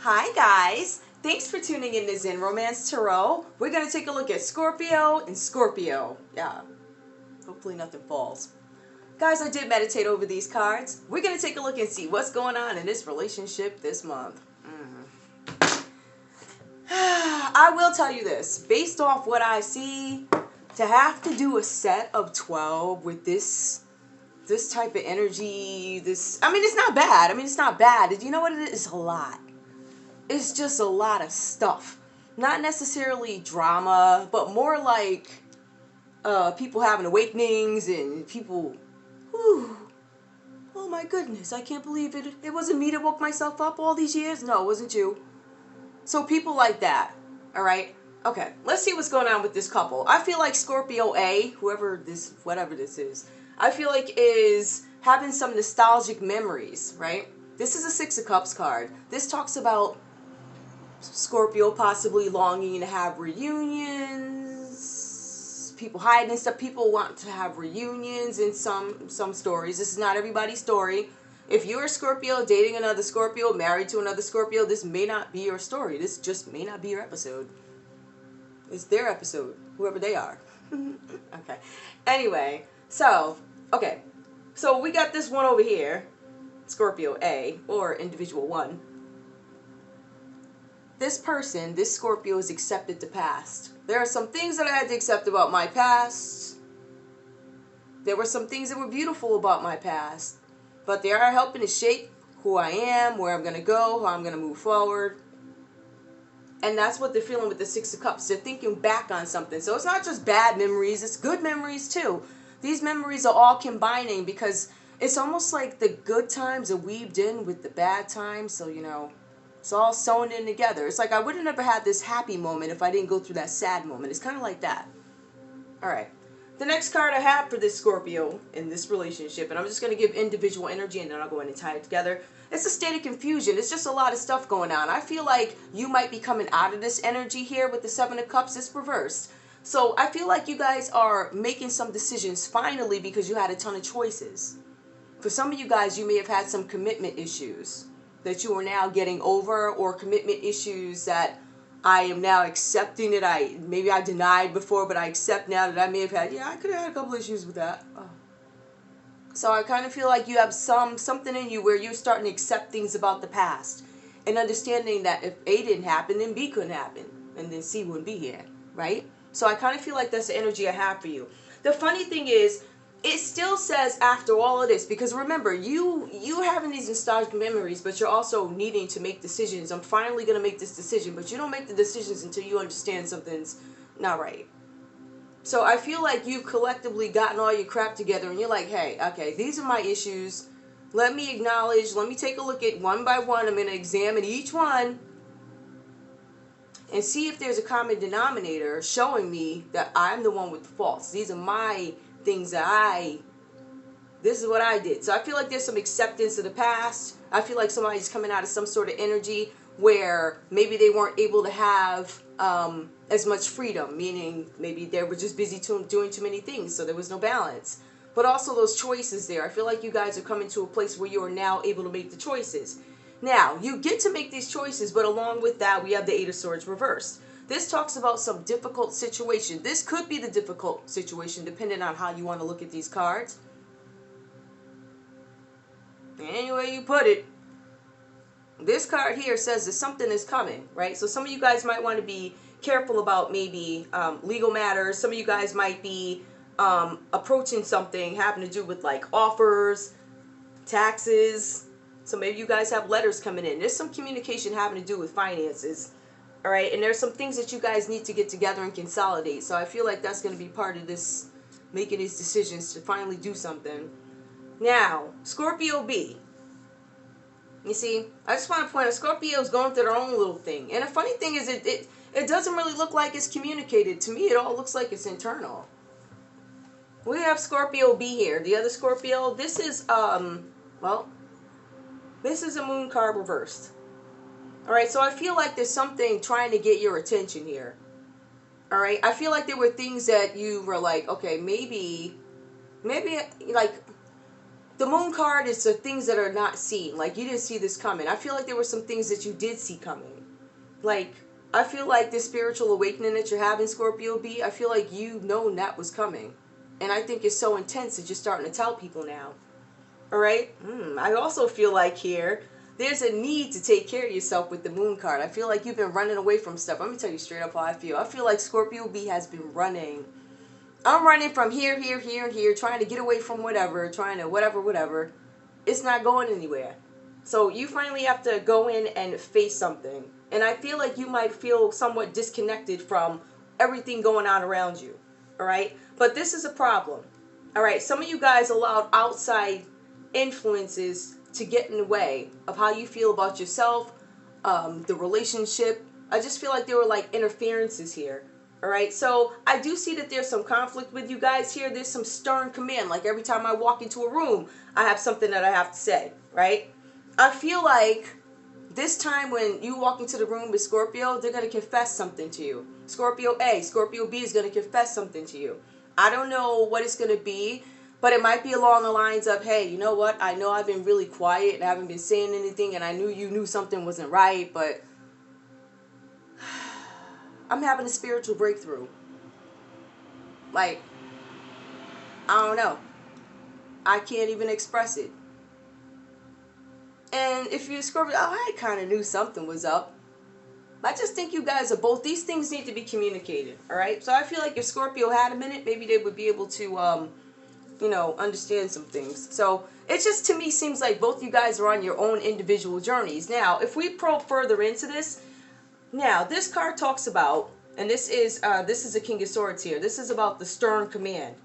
Hi guys, thanks for tuning in to Zen Romance Tarot. We're going to take a look at Scorpio and Scorpio. Yeah, hopefully nothing falls. Guys, I did meditate over these cards. We're going to take a look and see what's going on in this relationship this month. I will tell you this, based off what I see, to have to do a set of 12 with this type of energy, it's not bad. It's not bad. You know what it is? It's a lot. It's just a lot of stuff. Not necessarily drama, but more like people having awakenings and people, whew, oh my goodness, I can't believe it. It wasn't me that woke myself up all these years. No, it wasn't you. So people like that, all right? Okay, let's see what's going on with this couple. I feel like Scorpio A, whatever this is, I feel like is having some nostalgic memories, right? This is a Six of Cups card. This talks about Scorpio possibly longing to have reunions, people hiding stuff. People want to have reunions in some stories. This is not everybody's story. If you're a Scorpio dating another Scorpio, married to another Scorpio, this may not be your story. This just may not be your episode. It's their episode, whoever they are. Okay. Anyway, so we got this one over here, Scorpio A, or individual one. This person, this Scorpio, has accepted the past. There are some things that I had to accept about my past. There were some things that were beautiful about my past. But they are helping to shape who I am, where I'm going to go, how I'm going to move forward. And that's what they're feeling with the Six of Cups. They're thinking back on something. So it's not just bad memories, it's good memories too. These memories are all combining because it's almost like the good times are weaved in with the bad times. So, it's all sewn in together. It's like I would have never had this happy moment if I didn't go through that sad moment. It's kind of like that. All right. The next card I have for this Scorpio in this relationship, and I'm just going to give individual energy and then I'll go in and tie it together. It's a state of confusion. It's just a lot of stuff going on. I feel like you might be coming out of this energy here with the Seven of Cups. It's reversed. So I feel like you guys are making some decisions finally because you had a ton of choices. For some of you guys, you may have had some commitment issues that you are now getting over, or commitment issues that I am now accepting that maybe I denied before, but I accept now that I may have had. Yeah, I could have had a couple issues with that. Oh. So I kind of feel like you have something in you where you're starting to accept things about the past and understanding that if A didn't happen, then B couldn't happen, and then C wouldn't be here, right? So I kind of feel like that's the energy I have for you. The funny thing is, it still says after all of this, because remember, you having these nostalgic memories, but you're also needing to make decisions. I'm finally going to make this decision, but you don't make the decisions until you understand something's not right. So I feel like you've collectively gotten all your crap together and you're like, hey, okay, these are my issues. Let me acknowledge, let me take a look at one by one. I'm going to examine each one and see if there's a common denominator showing me that I'm the one with the faults. These are my things that this is what I did. So I feel like there's some acceptance of the past. I feel like somebody's coming out of some sort of energy where maybe they weren't able to have as much freedom, meaning maybe they were just busy doing too many things, so there was no balance. But also those choices there. I feel like you guys are coming to a place where you are now able to make the choices. Now, you get to make these choices, but along with that, we have the Eight of Swords reversed. This talks about some difficult situation. This could be the difficult situation, depending on how you want to look at these cards. Any way you put it, this card here says that something is coming, right? So some of you guys might want to be careful about maybe legal matters. Some of you guys might be approaching something having to do with like offers, taxes. So maybe you guys have letters coming in. There's some communication having to do with finances. All right, and there's some things that you guys need to get together and consolidate. So I feel like that's going to be part of this, making these decisions to finally do something. Now, Scorpio B. You see, I just want to point out, Scorpio's going through their own little thing. And the funny thing is, it doesn't really look like it's communicated. To me, it all looks like it's internal. We have Scorpio B here. The other Scorpio, this is, this is a moon card reversed. All right, so I feel like there's something trying to get your attention here. All right, I feel like there were things that you were like, okay, maybe like The moon card is the things that are not seen. Like, you didn't see this coming. I feel like there were some things that you did see coming. Like, I feel like this spiritual awakening that you're having, Scorpio B, I feel like you've known that was coming. And I think it's so intense that you're starting to tell people now. All right? I also feel like here, there's a need to take care of yourself with the moon card. I feel like you've been running away from stuff. Let me tell you straight up how I feel. I feel like Scorpio B has been running. I'm running from here, trying to get away from whatever, trying to whatever. It's not going anywhere. So you finally have to go in and face something. And I feel like you might feel somewhat disconnected from everything going on around you. All right? But this is a problem. All right? Some of you guys allowed outside influences to get in the way of how you feel about yourself, the relationship. I just feel like there were like interferences here. All right, so I do see that there's some conflict with you guys here. There's some stern command. Like every time I walk into a room, I have something that I have to say, right? I feel like this time when you walk into the room with Scorpio, they're going to confess something to you. Scorpio A, Scorpio B is going to confess something to you. I don't know what it's going to be, but it might be along the lines of, hey, you know what? I know I've been really quiet and I haven't been saying anything, and I knew you knew something wasn't right, but I'm having a spiritual breakthrough. Like, I don't know. I can't even express it. And if you're Scorpio, I kind of knew something was up. I just think you guys are both, these things need to be communicated, all right? So I feel like if Scorpio had a minute, maybe they would be able to, understand some things. So it just, to me, seems like both you guys are on your own individual journeys. Now, if we probe further into this, now, this card talks about, and this is a King of Swords here. This is about the stern command.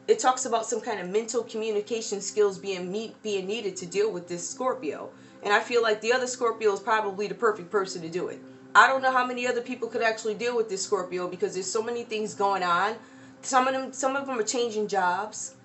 It talks about some kind of mental communication skills being needed to deal with this Scorpio. And I feel like the other Scorpio is probably the perfect person to do it. I don't know how many other people could actually deal with this Scorpio because there's so many things going on. Some of them are changing jobs.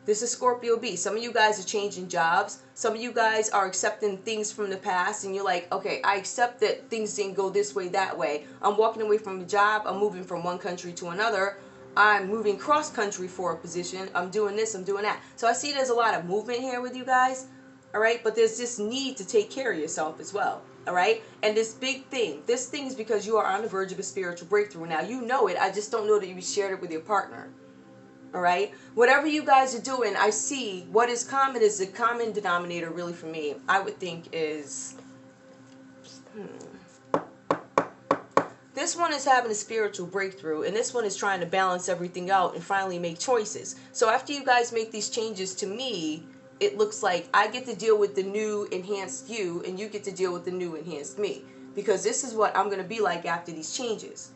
This is Scorpio B. Some of you guys are changing jobs. Some of you guys are accepting things from the past, and you're like, okay, I accept that things didn't go this way, that way. I'm walking away from a job. I'm moving from one country to another. I'm moving cross country for a position. I'm doing this. I'm doing that. So I see there's a lot of movement here with you guys. All right. But there's this need to take care of yourself as well. All right. And this big thing, this thing is because you are on the verge of a spiritual breakthrough. Now, you know it. I just don't know that you shared it with your partner. All right. Whatever you guys are doing, I see what is common is the common denominator really for me. I would think is this one is having a spiritual breakthrough, and this one is trying to balance everything out and finally make choices. So after you guys make these changes, to me, it looks like I get to deal with the new enhanced you, and you get to deal with the new enhanced me, because this is what I'm going to be like after these changes.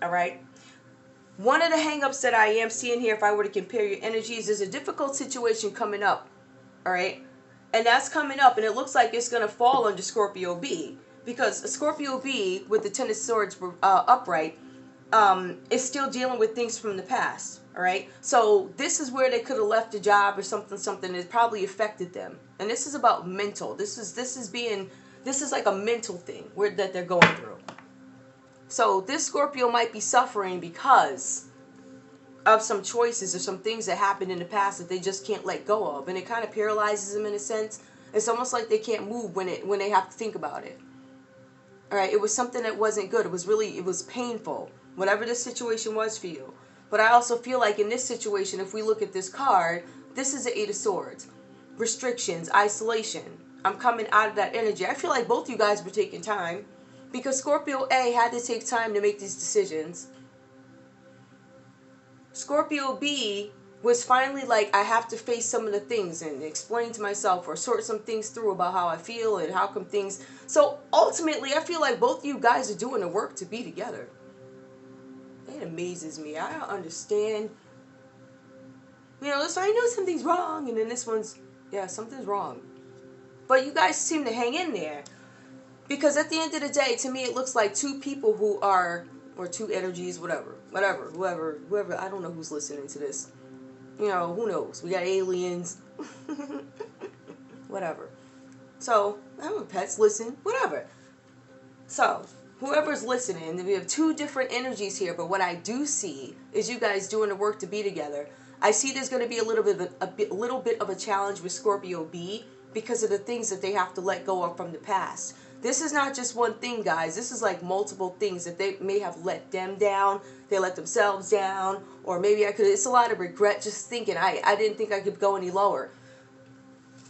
All right. One of the hang-ups that I am seeing here, if I were to compare your energies, is a difficult situation coming up, all right? And that's coming up, and it looks like it's going to fall under Scorpio B, because Scorpio B, with the Ten of Swords upright, is still dealing with things from the past, all right? So this is where they could have left a job or something that probably affected them. And this is about mental. This is like a mental thing that they're going through. So this Scorpio might be suffering because of some choices or some things that happened in the past that they just can't let go of. And it kind of paralyzes them in a sense. It's almost like they can't move when they have to think about it. All right, it was something that wasn't good. It was painful, whatever this situation was for you. But I also feel like in this situation, if we look at this card, this is the Eight of Swords. Restrictions, isolation. I'm coming out of that energy. I feel like both you guys were taking time, because Scorpio A had to take time to make these decisions. Scorpio B was finally like, I have to face some of the things and explain to myself or sort some things through about how I feel and how come things. So ultimately, I feel like both of you guys are doing the work to be together. It amazes me. I don't understand. So I know something's wrong, and then this one's, yeah, something's wrong. But you guys seem to hang in there. Because at the end of the day, to me, it looks like two people who are, or two energies, whoever, I don't know who's listening to this. Who knows? We got aliens, whatever. So, pets listen, whatever. So, whoever's listening, we have two different energies here, but what I do see is you guys doing the work to be together. I see there's going to be a little bit of a challenge with Scorpio B because of the things that they have to let go of from the past. This is not just one thing, guys. This is like multiple things that they may have let them down. They let themselves down. Or maybe it's a lot of regret just thinking, I didn't think I could go any lower.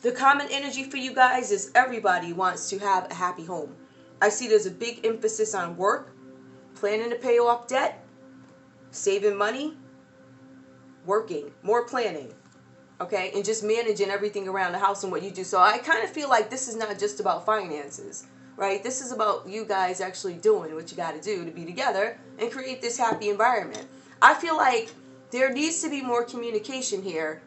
The common energy for you guys is everybody wants to have a happy home. I see there's a big emphasis on work, planning to pay off debt, saving money, working, more planning. Okay, and just managing everything around the house and what you do. So I kind of feel like this is not just about finances, right? This is about you guys actually doing what you got to do to be together and create this happy environment. I feel like there needs to be more communication here,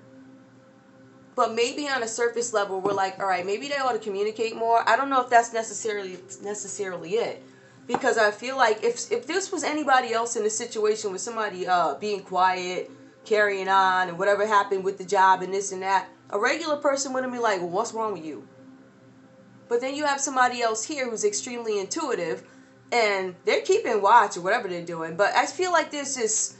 but maybe on a surface level, we're like, all right, maybe they ought to communicate more. I don't know if that's necessarily it, because I feel like if this was anybody else in a situation with somebody being quiet, carrying on, and whatever happened with the job and this and that, a regular person wouldn't be like, well, what's wrong with you? But then you have somebody else here who's extremely intuitive, and they're keeping watch or whatever they're doing. But I feel like there's this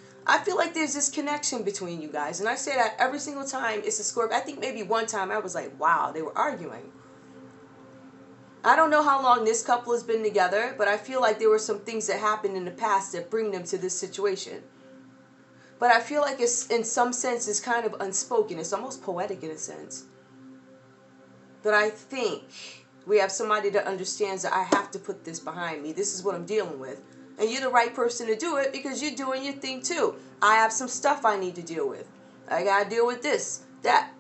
connection between you guys, and I say that every single time it's a Scorpio. I think maybe one time I was like, wow, they were arguing. I don't know how long this couple has been together, but I feel like there were some things that happened in the past that bring them to this situation. But I feel like it's, in some sense, it's kind of unspoken. It's almost poetic in a sense. But I think we have somebody that understands that I have to put this behind me. This is what I'm dealing with. And you're the right person to do it because you're doing your thing too. I have some stuff I need to deal with. I got to deal with this, that.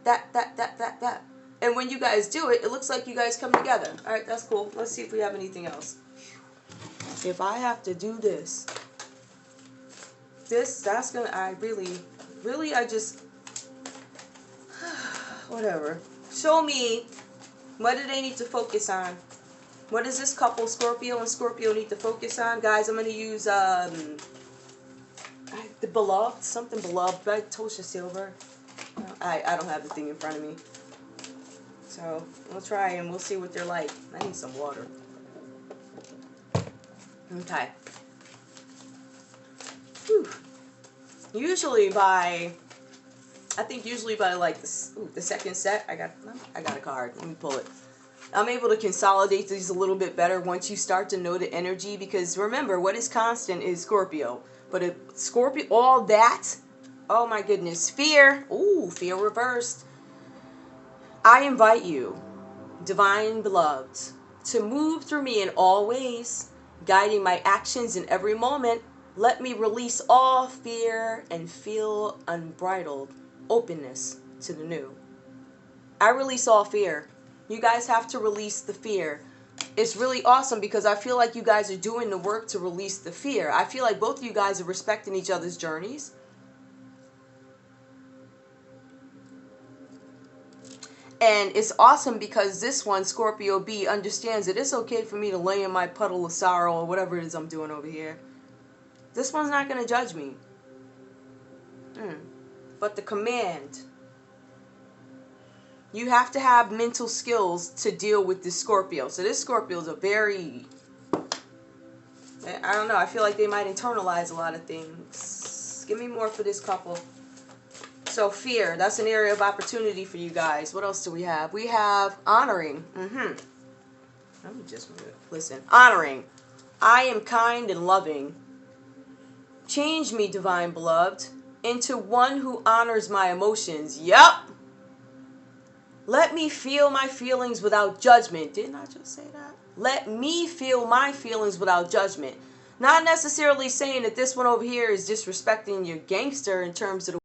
And when you guys do it, it looks like you guys come together. All right, that's cool. Let's see if we have anything else. If I have to do this, that's gonna, I really, I just, whatever. Show me, what do they need to focus on? What does this couple, Scorpio and Scorpio, need to focus on? Guys, I'm gonna use, the beloved, something beloved, by Tosha Silver. I don't have the thing in front of me. So, we'll try and we'll see what they're like. I need some water. Okay. Whew. Usually by like the second set, I got a card. Let me pull it. I'm able to consolidate these a little bit better once you start to know the energy, because remember, what is constant is Scorpio. But if Scorpio, all that, oh my goodness, fear. Ooh, fear reversed. I invite you, divine beloved, to move through me in all ways, guiding my actions in every moment. Let me release all fear and feel unbridled openness to the new. I release all fear. You guys have to release the fear. It's really awesome because I feel like you guys are doing the work to release the fear. I feel like both of you guys are respecting each other's journeys. And it's awesome because this one, Scorpio B, understands that it's okay for me to lay in my puddle of sorrow or whatever it is I'm doing over here. This one's not going to judge me. But the command. You have to have mental skills to deal with this Scorpio. So this Scorpio is a very, I don't know, I feel like they might internalize a lot of things. Give me more for this couple. So fear, that's an area of opportunity for you guys. What else do we have? We have honoring. Let me just listen. Honoring. I am kind and loving. Change me, divine beloved, into one who honors my emotions. Yup. Let me feel my feelings without judgment. Didn't I just say that? Let me feel my feelings without judgment. Not necessarily saying that this one over here is disrespecting your gangster in terms of the